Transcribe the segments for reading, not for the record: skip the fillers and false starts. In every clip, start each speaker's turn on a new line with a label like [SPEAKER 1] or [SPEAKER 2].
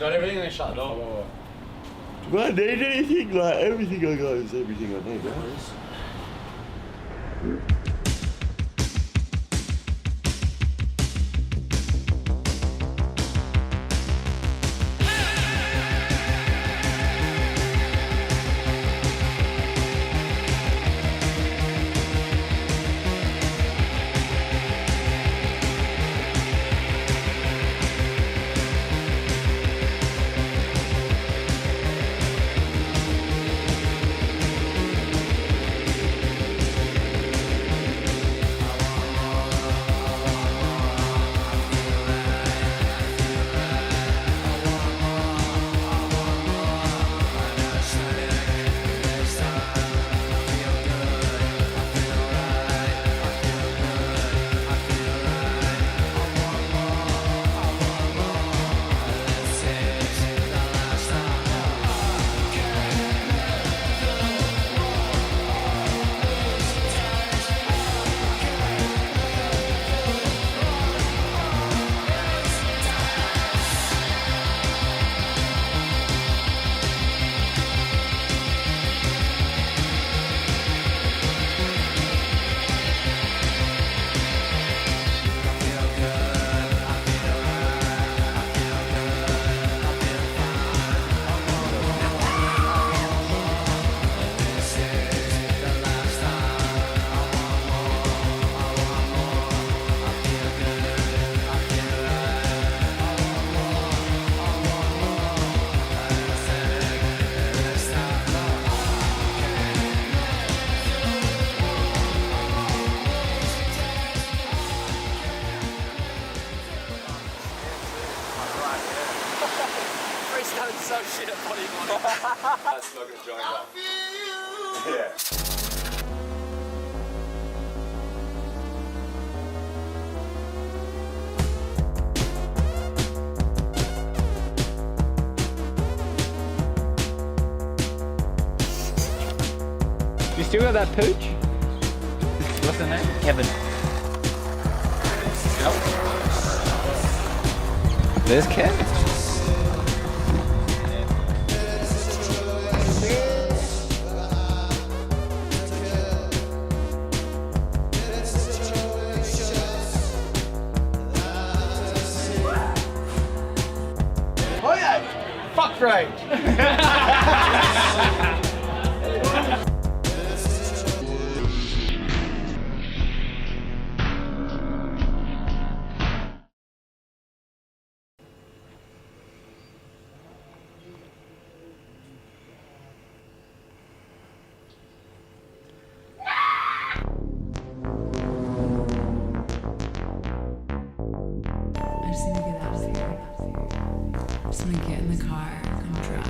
[SPEAKER 1] got everything and then shut the door.
[SPEAKER 2] Do I need anything? Like, everything I got is everything I need, right?
[SPEAKER 1] So shit at bodybuilding.
[SPEAKER 3] That's smoking a joint up. Yeah.
[SPEAKER 4] You still got that pooch? What's the name? Kevin. Yep. There's Kev.
[SPEAKER 1] Oh yeah! Fuck right!
[SPEAKER 5] I just need to get out of here. I just want to get in the car and drive.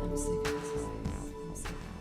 [SPEAKER 5] I'm sick of this. I'm sick of this.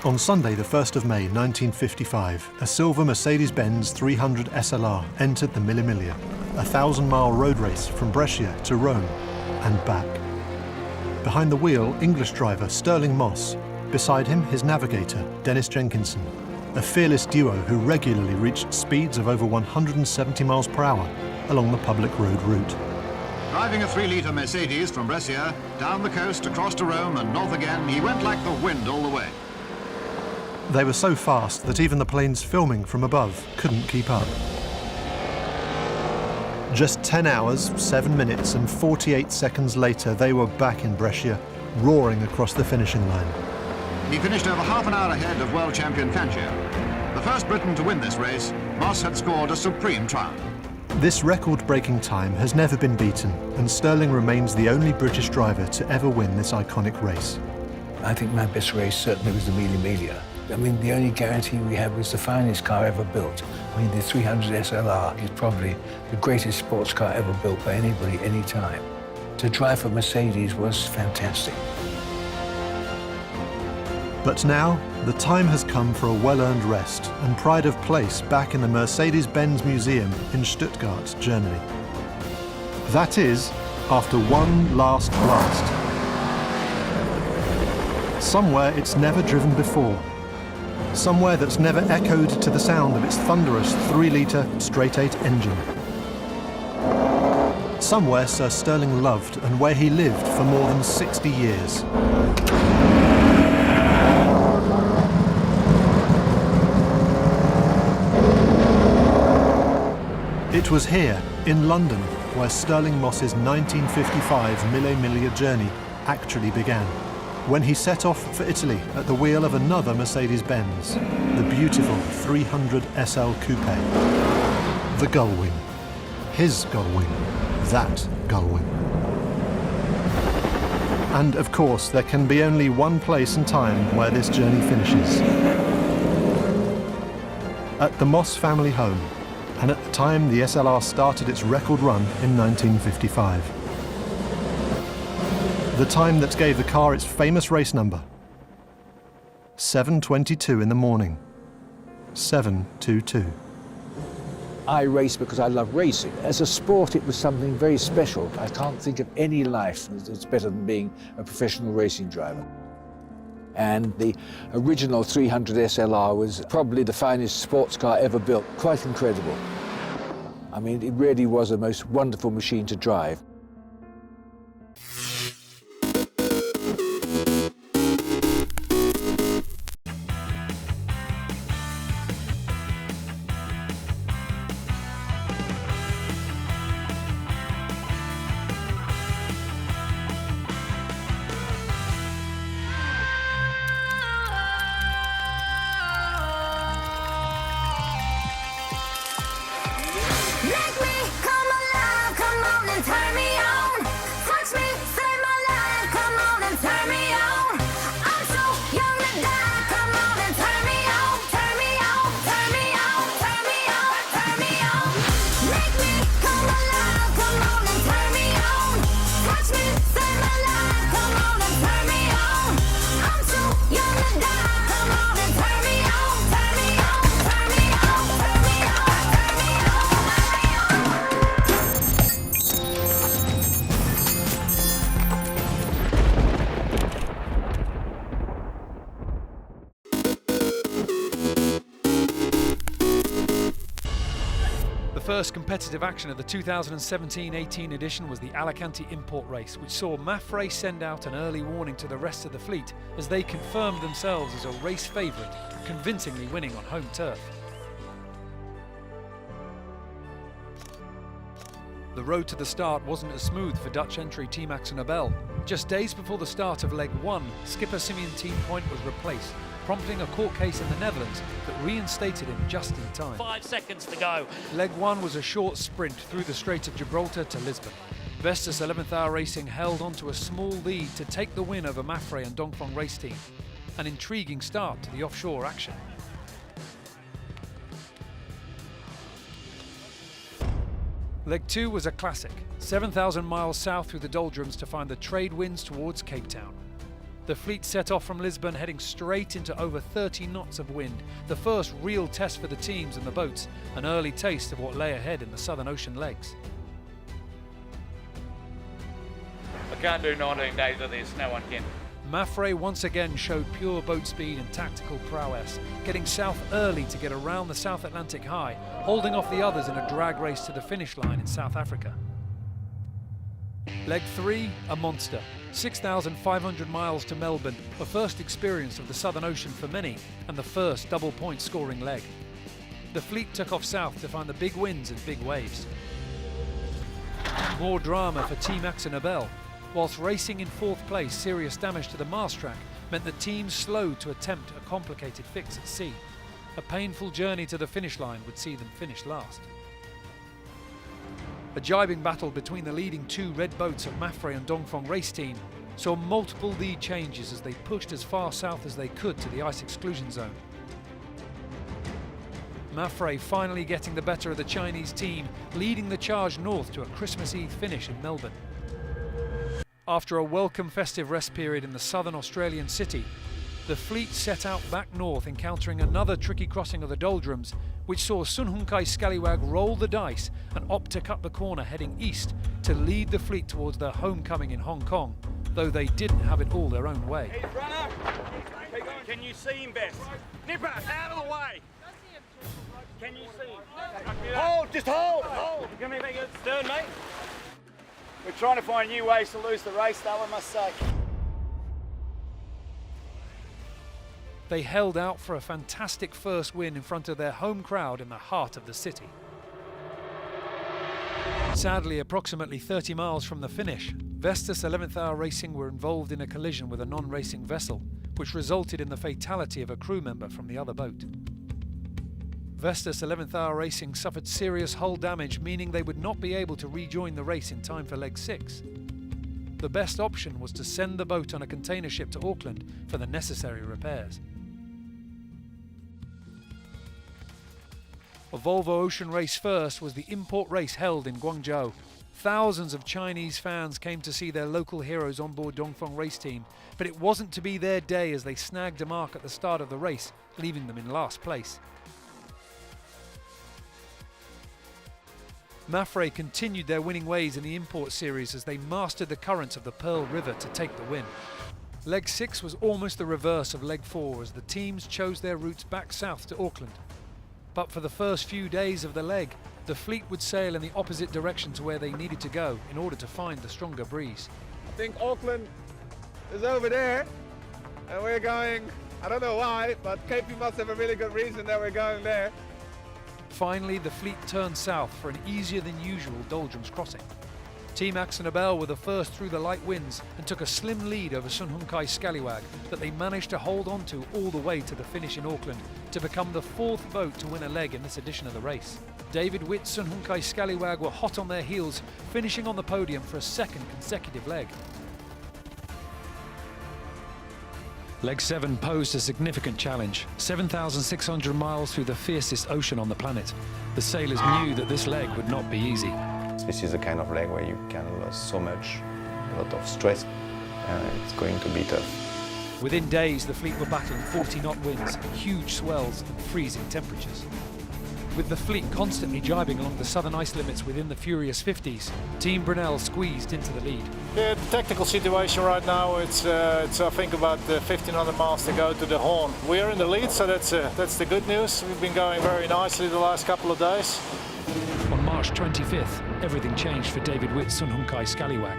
[SPEAKER 6] On Sunday, the 1st of May 1955, a silver Mercedes-Benz 300 SLR entered the Mille Miglia, a 1,000-mile road race from Brescia to Rome and back. Behind the wheel, English driver Stirling Moss. Beside him, his navigator, Dennis Jenkinson, a fearless duo who regularly reached speeds of over 170 miles per hour along the public road route.
[SPEAKER 7] Driving a 3-litre Mercedes from Brescia, down the coast, across to Rome and north again, he went like the wind all the way.
[SPEAKER 6] They were so fast that even the planes filming from above couldn't keep up. Just 10 hours, 7 minutes and 48 seconds later, they were back in Brescia, roaring across the finishing line.
[SPEAKER 7] He finished over half an hour ahead of world champion Fangio. The first Briton to win this race, Moss had scored a supreme triumph.
[SPEAKER 6] This record-breaking time has never been beaten, and Stirling remains the only British driver to ever win this iconic race.
[SPEAKER 8] I think my best race certainly was the Mille Miglia. I mean, the only guarantee we had was the finest car ever built. I mean, the 300 SLR is probably the greatest sports car ever built by anybody, any time. To drive for Mercedes was fantastic.
[SPEAKER 6] But now, the time has come for a well-earned rest and pride of place back in the Mercedes-Benz Museum in Stuttgart, Germany. That is, after one last blast. Somewhere it's never driven before. Somewhere that's never echoed to the sound of its thunderous 3-litre straight-8 engine. Somewhere Sir Stirling loved and where he lived for more than 60 years. It was here, in London, where Stirling Moss's 1955 Mille Miglia journey actually began, when he set off for Italy at the wheel of another Mercedes-Benz, the beautiful 300 SL Coupe. The Gullwing. His Gullwing. That Gullwing. And of course, there can be only one place and time where this journey finishes. At the Moss family home, and at the time the SLR started its record run in 1955. The time that gave the car its famous race number. 7:22 in the morning. 7:22.
[SPEAKER 8] I race because I love racing. As a sport, it was something very special. I can't think of any life that's better than being a professional racing driver. And the original 300 SLR was probably the finest sports car ever built. Quite incredible. I mean, it really was a most wonderful machine to drive.
[SPEAKER 9] Make me come alive, come on and turn me on. Touch me, save my life, come on and turn me on. I'm so young to die, come on and turn me on. Turn me on, turn me on, turn me on, turn me on. Make me come alive, come on and turn me on. Touch me, save my life, come on and turn me on. I'm so young to die, come on and turn me on. Turn me on, turn me on, turn me on, turn me on.
[SPEAKER 10] The first competitive action of the 2017-18 edition was the Alicante Import Race, which saw Mafre send out an early warning to the rest of the fleet as they confirmed themselves as a race favourite, convincingly winning on home turf. The road to the start wasn't as smooth for Dutch entry T-Max and Abel. Just days before the start of leg 1, skipper Simeon Team Point was replaced, prompting a court case in the Netherlands that reinstated him just in time.
[SPEAKER 11] 5 seconds to go.
[SPEAKER 10] Leg 1 was a short sprint through the Strait of Gibraltar to Lisbon. Vestas 11th Hour Racing held on to a small lead to take the win over Mafre and Dongfeng race team. An intriguing start to the offshore action. Leg 2 was a classic, 7,000 miles south through the doldrums to find the trade winds towards Cape Town. The fleet set off from Lisbon heading straight into over 30 knots of wind, the first real test for the teams and the boats, an early taste of what lay ahead in the Southern Ocean legs.
[SPEAKER 4] I can't do 19 days of this, no one can.
[SPEAKER 10] Maffrey once again showed pure boat speed and tactical prowess, getting south early to get around the South Atlantic high, holding off the others in a drag race to the finish line in South Africa. Leg 3, a monster. 6,500 miles to Melbourne, a first experience of the Southern Ocean for many, and the first double-point scoring leg. The fleet took off south to find the big winds and big waves. More drama for Team Axonabel. Whilst racing in fourth place, serious damage to the mast track meant the team slowed to attempt a complicated fix at sea. A painful journey to the finish line would see them finish last. A jibing battle between the leading two red boats of Maffrey and Dongfeng race team saw multiple lead changes as they pushed as far south as they could to the ice exclusion zone. Maffrey finally getting the better of the Chinese team, leading the charge north to a Christmas Eve finish in Melbourne. After a welcome festive rest period in the southern Australian city, the fleet set out back north, encountering another tricky crossing of the doldrums, which saw Sun Hun Kai Scallywag roll the dice and opt to cut the corner heading east to lead the fleet towards their homecoming in Hong Kong, though they didn't have it all their own way.
[SPEAKER 3] Hey, runner! Can you see him best? Nipper, out of the way! Can you see him? Hold, just hold, hold! Give me a stern, mate. We're trying to find new ways to lose the race, though, I must say.
[SPEAKER 10] They held out for a fantastic first win in front of their home crowd in the heart of the city. Sadly, approximately 30 miles from the finish, Vestas 11th Hour Racing were involved in a collision with a non-racing vessel, which resulted in the fatality of a crew member from the other boat. Vestas 11th Hour Racing suffered serious hull damage, meaning they would not be able to rejoin the race in time for leg 6. The best option was to send the boat on a container ship to Auckland for the necessary repairs. A Volvo Ocean Race first was the import race held in Guangzhou. Thousands of Chinese fans came to see their local heroes on board Dongfeng race team, but it wasn't to be their day as they snagged a mark at the start of the race, leaving them in last place. Maffrey continued their winning ways in the import series as they mastered the currents of the Pearl River to take the win. Leg 6 was almost the reverse of Leg 4 as the teams chose their routes back south to Auckland. But for the first few days of the leg, the fleet would sail in the opposite direction to where they needed to go in order to find the stronger breeze.
[SPEAKER 3] I think Auckland is over there, and we're going, I don't know why, but KP must have a really good reason that we're going there.
[SPEAKER 10] Finally, the fleet turned south for an easier than usual doldrums crossing. Team Axonabel were the first through the light winds and took a slim lead over Sun Hun Kai Scallywag that they managed to hold on to all the way to the finish in Auckland to become the fourth boat to win a leg in this edition of the race. David Witt, Sun Hun Kai Scallywag were hot on their heels, finishing on the podium for a second consecutive leg. Leg 7 posed a significant challenge, 7,600 miles through the fiercest ocean on the planet. The sailors knew that this leg would not be easy.
[SPEAKER 11] This is the kind of leg where you can lose so much, a lot of stress, and it's going to be tough.
[SPEAKER 10] Within days, the fleet were battling 40-knot winds, huge swells and freezing temperatures. With the fleet constantly jibing along the southern ice limits within the furious 50s, Team Brunel squeezed into the lead.
[SPEAKER 12] The technical situation right now, it's I think about 1,500 miles to go to the Horn. We're in the lead, so that's the good news. We've been going very nicely the last couple of days.
[SPEAKER 10] On March 25th, everything changed for David Witt's Sun Hun Kai Scallywag.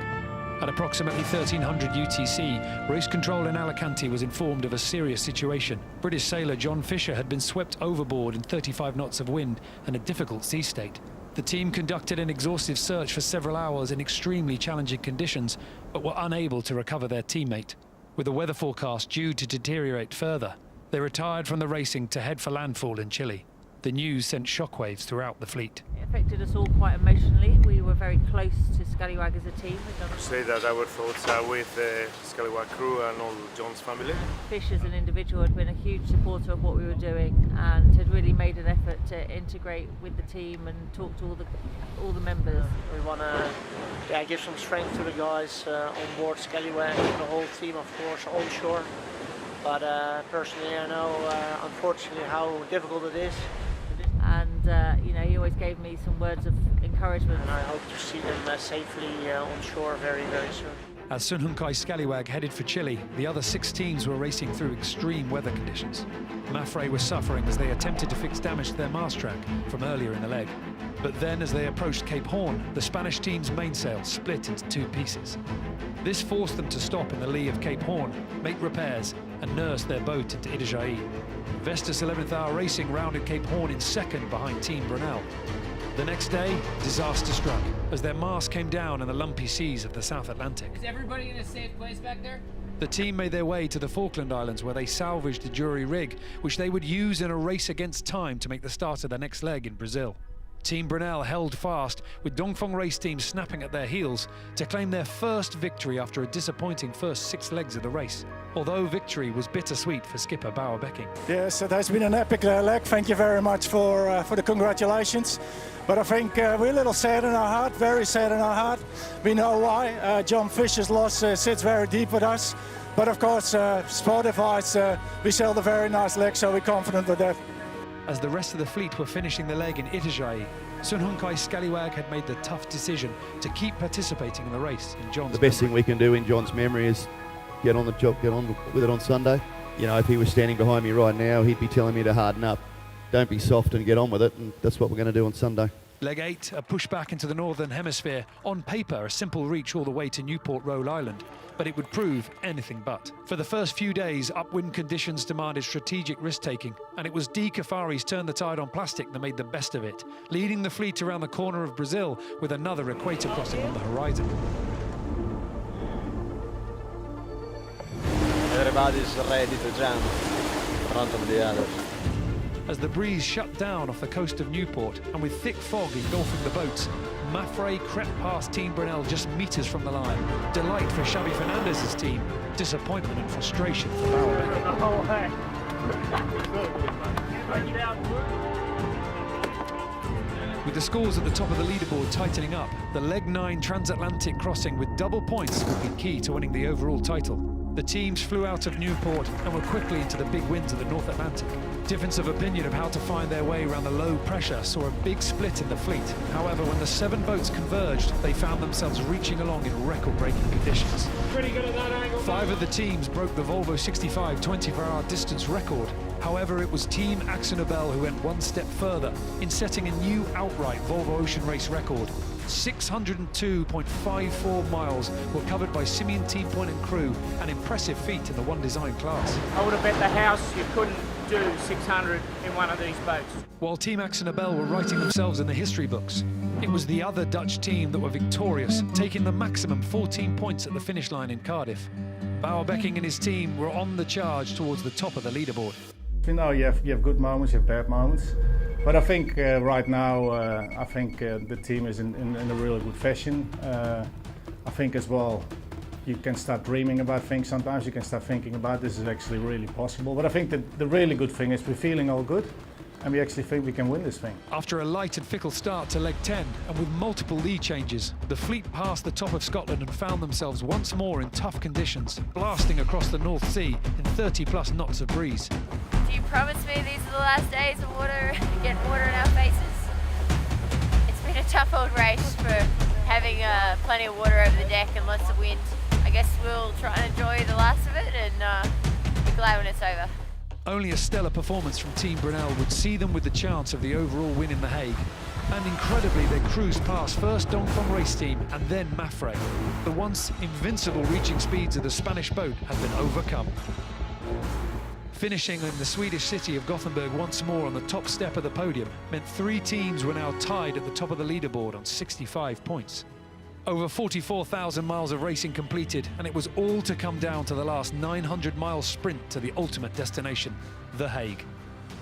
[SPEAKER 10] At approximately 1300 UTC, race control in Alicante was informed of a serious situation. British sailor John Fisher had been swept overboard in 35 knots of wind and a difficult sea state. The team conducted an exhaustive search for several hours in extremely challenging conditions, but were unable to recover their teammate. With the weather forecast due to deteriorate further, they retired from the racing to head for landfall in Chile. The news sent shockwaves throughout the fleet.
[SPEAKER 13] It affected us all quite emotionally. We were very close to Scallywag as a team.
[SPEAKER 12] Say that our thoughts are with the Scallywag crew and all John's family.
[SPEAKER 13] Fish as an individual had been a huge supporter of what we were doing and had really made an effort to integrate with the team and talk to all the all the members.
[SPEAKER 14] We want to give some strength to the guys on board Scallywag, the whole team, of course, onshore. But personally, I know, unfortunately, how difficult it is.
[SPEAKER 13] And you know, he always gave me some words of encouragement.
[SPEAKER 14] And I hope to see them safely on shore very, very soon.
[SPEAKER 10] As Sun Hun Kai Scallywag headed for Chile, the other 6 teams were racing through extreme weather conditions. Mafre was suffering as they attempted to fix damage to their mast track from earlier in the leg. But then, as they approached Cape Horn, the Spanish team's mainsail split into 2 pieces. This forced them to stop in the lee of Cape Horn, make repairs, and nurse their boat into Itajaí. Vestas 11th Hour Racing rounded Cape Horn in second behind Team Brunel. The next day, disaster struck as their mast came down in the lumpy seas of the South Atlantic.
[SPEAKER 15] Is everybody in a safe place back there?
[SPEAKER 10] The team made their way to the Falkland Islands where they salvaged a jury rig, which they would use in a race against time to make the start of their next leg in Brazil. Team Brunel held fast, with Dongfeng Race Team snapping at their heels to claim their first victory after a disappointing first 6 legs of the race. Although victory was bittersweet for skipper Bauer Becking.
[SPEAKER 12] Yes, it has been an epic leg. Thank you very much for the congratulations. But I think we're a little sad in our heart, very sad in our heart. We know why. John Fisher's loss sits very deep with us. But of course, sport-wise, we sailed a very nice leg, so we're confident with that.
[SPEAKER 10] As the rest of the fleet were finishing the leg in Itajaí, Sun Hun Kai Scallywag had made the tough decision to keep participating in the race in John's
[SPEAKER 2] The best thing we can do in John's memory is get on the job, get on with it on Sunday. You know, if he was standing behind me right now, he'd be telling me to harden up. Don't be soft and get on with it, and that's what we're going to do on Sunday.
[SPEAKER 10] Leg 8, a push back into the Northern Hemisphere. On paper, a simple reach all the way to Newport, Rhode Island, but it would prove anything but. For the first few days, upwind conditions demanded strategic risk-taking, and it was D. Kafari's turn the tide on plastic that made the best of it, leading the fleet around the corner of Brazil with another equator crossing on the horizon.
[SPEAKER 1] Everybody's ready to jump in front of the others.
[SPEAKER 10] As the breeze shut down off the coast of Newport and with thick fog engulfing the boats, Mafre crept past Team Brunel just metres from the line. Delight for Xavi Fernandez's team, disappointment and frustration for Bauer Becking. With the scores at the top of the leaderboard tightening up, the Leg 9 transatlantic crossing with double points would be key to winning the overall title. The teams flew out of Newport and were quickly into the big winds of the North Atlantic. Difference of opinion of how to find their way around the low pressure saw a big split in the fleet. However, when the 7 boats converged, they found themselves reaching along in record-breaking conditions.
[SPEAKER 3] Pretty good at that angle.
[SPEAKER 10] 5 of the teams broke the Volvo 65 24-hour distance record. However, it was Team Axonobel who went one step further in setting a new outright Volvo Ocean Race record. 602.54 miles were covered by Simeon Team Point and crew, an impressive feat in the one design class.
[SPEAKER 14] I would have bet the house you couldn't do 600 in one of these boats.
[SPEAKER 10] While Team Axonobel were writing themselves in the history books, it was the other Dutch team that were victorious, taking the maximum 14 points at the finish line in Cardiff. Bauer Becking and his team were on the charge towards the top of the leaderboard.
[SPEAKER 12] You know, you have good moments, you have bad moments. But I think right now, the team is in a really good fashion. I think as well, you can start dreaming about things sometimes. You can start thinking about this is actually really possible. But I think that the really good thing is we're feeling all good, and we actually think we can win this thing.
[SPEAKER 10] After a light and fickle start to leg 10, and with multiple lead changes, the fleet passed the top of Scotland and found themselves once more in tough conditions, blasting across the North Sea in 30+ knots of breeze.
[SPEAKER 16] Do you promise me these are the last days of water, getting water in our faces? It's been a tough old race for having plenty of water over the deck and lots of wind. I guess we'll try and enjoy the last of it and be glad when it's over.
[SPEAKER 10] Only a stellar performance from Team Brunel would see them with the chance of the overall win in The Hague. And incredibly, they cruised past first Dongfeng Race Team and then Mafre. The once invincible reaching speeds of the Spanish boat had been overcome. Finishing in the Swedish city of Gothenburg once more on the top step of the podium meant 3 teams were now tied at the top of the leaderboard on 65 points. Over 44,000 miles of racing completed, and it was all to come down to the last 900-mile sprint to the ultimate destination, The Hague.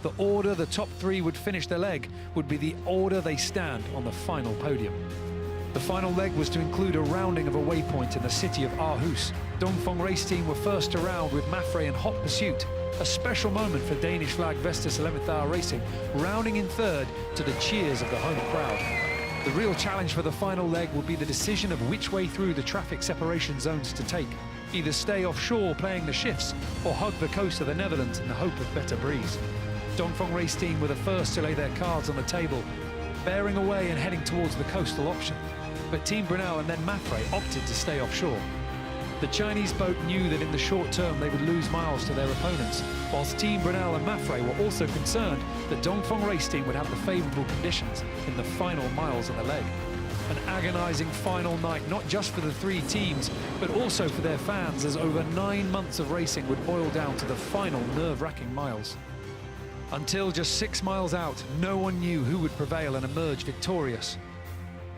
[SPEAKER 10] The order the top 3 would finish their leg would be the order they stand on the final podium. The final leg was to include a rounding of a waypoint in the city of Aarhus. Dongfeng Race Team were first around with Mafre in hot pursuit. A special moment for Danish flag Vestas 11th Hour Racing, rounding in third to the cheers of the home crowd. The real challenge for the final leg will be the decision of which way through the traffic separation zones to take. Either stay offshore playing the shifts or hug the coast of the Netherlands in the hope of better breeze. Dongfeng race team were the first to lay their cards on the table, bearing away and heading towards the coastal option. But Team Brunel and then Mafre opted to stay offshore. The Chinese boat knew that in the short term they would lose miles to their opponents, whilst Team Brunel and Mafre were also concerned that Dongfeng race team would have the favourable conditions in the final miles of the leg. An agonising final night, not just for the three teams, but also for their fans, as over 9 months of racing would boil down to the final nerve-wracking miles. Until just 6 miles out, no one knew who would prevail and emerge victorious.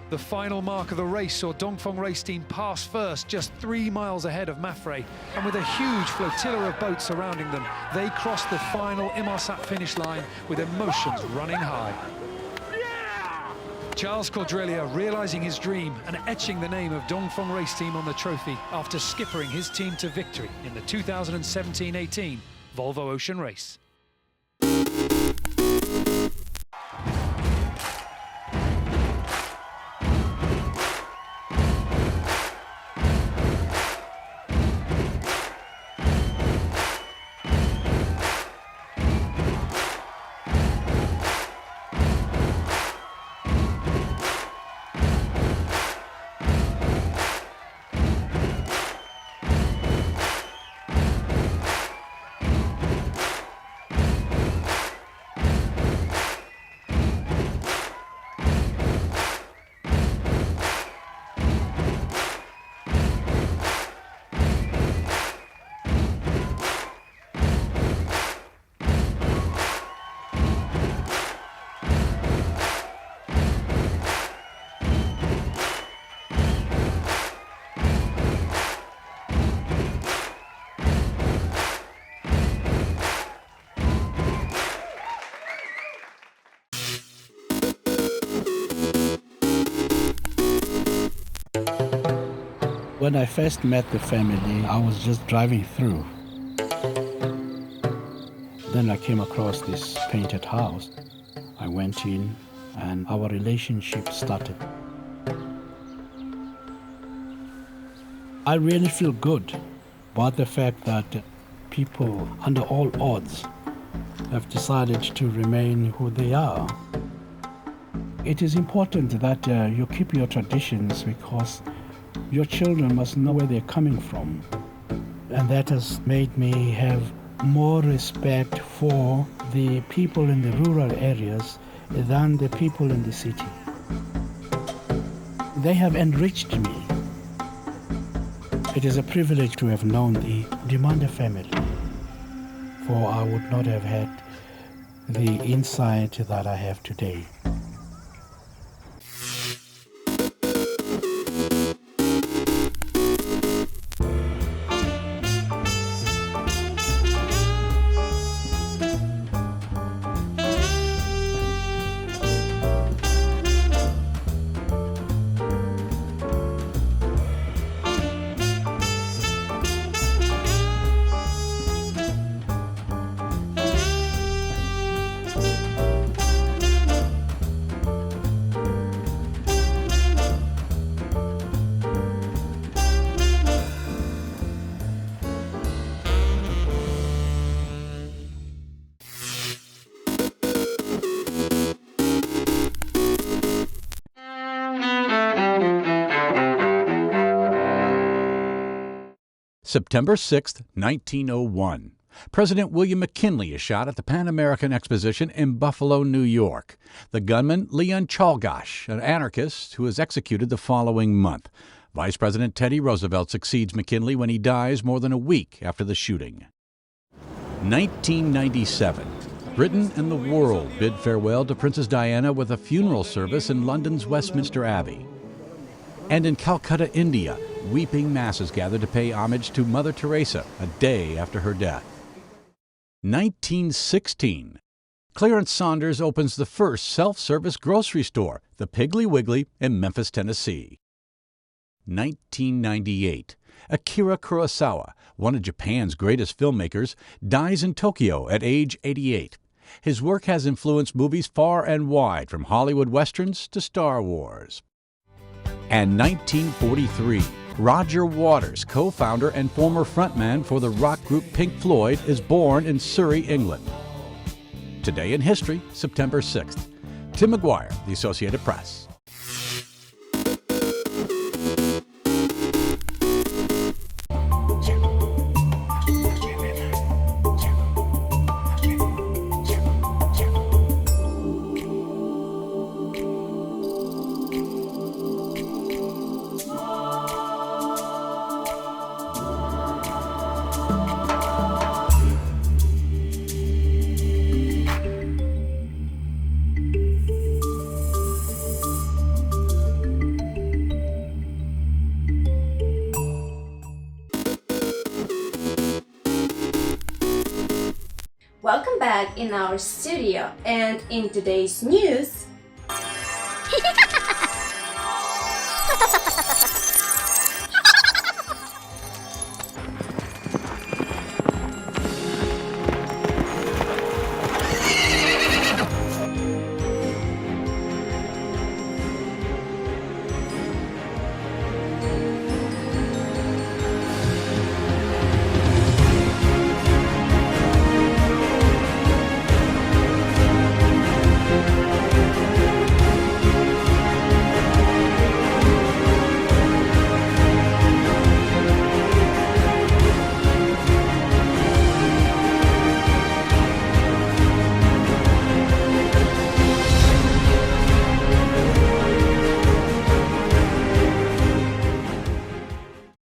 [SPEAKER 10] The final mark of the race saw Dongfeng race team pass first, just 3 miles ahead of Mafre, and with a huge flotilla of boats surrounding them, they crossed the final Inmarsat finish line with emotions running high. Charles Cordrelia realising his dream and etching the name of Dongfeng race team on the trophy after skippering his team to victory in the 2017-18 Volvo Ocean Race.
[SPEAKER 17] When I first met the family, I was just driving through. Then I came across this painted house. I went in and our relationship started. I really feel good about the fact that people, under all odds, have decided to remain who they are. It is important that you keep your traditions because your children must know where they're coming from. And that has made me have more respect for the people in the rural areas than the people in the city. They have enriched me. It is a privilege to have known the Demanda family, for I would not have had the insight that I have today.
[SPEAKER 18] September 6, 1901. President William McKinley is shot at the Pan American Exposition in Buffalo, New York. The gunman, Leon Czolgosz, an anarchist who is executed the following month. Vice President Teddy Roosevelt succeeds McKinley when he dies more than a week after the shooting. 1997. Britain and the world bid farewell to Princess Diana with a funeral service in London's Westminster Abbey. And in Calcutta, India, weeping masses gather to pay homage to Mother Teresa a day after her death. 1916. Clarence Saunders opens the first self-service grocery store, the Piggly Wiggly, in Memphis, Tennessee. 1998. Akira Kurosawa, one of Japan's greatest filmmakers, dies in Tokyo at age 88. His work has influenced movies far and wide, from Hollywood westerns to Star Wars. And 1943, Roger Waters, co-founder and former frontman for the rock group Pink Floyd, is born in Surrey, England. Today in History, September 6th. Tim McGuire, The Associated Press.
[SPEAKER 19] Welcome back in our studio, and in today's news,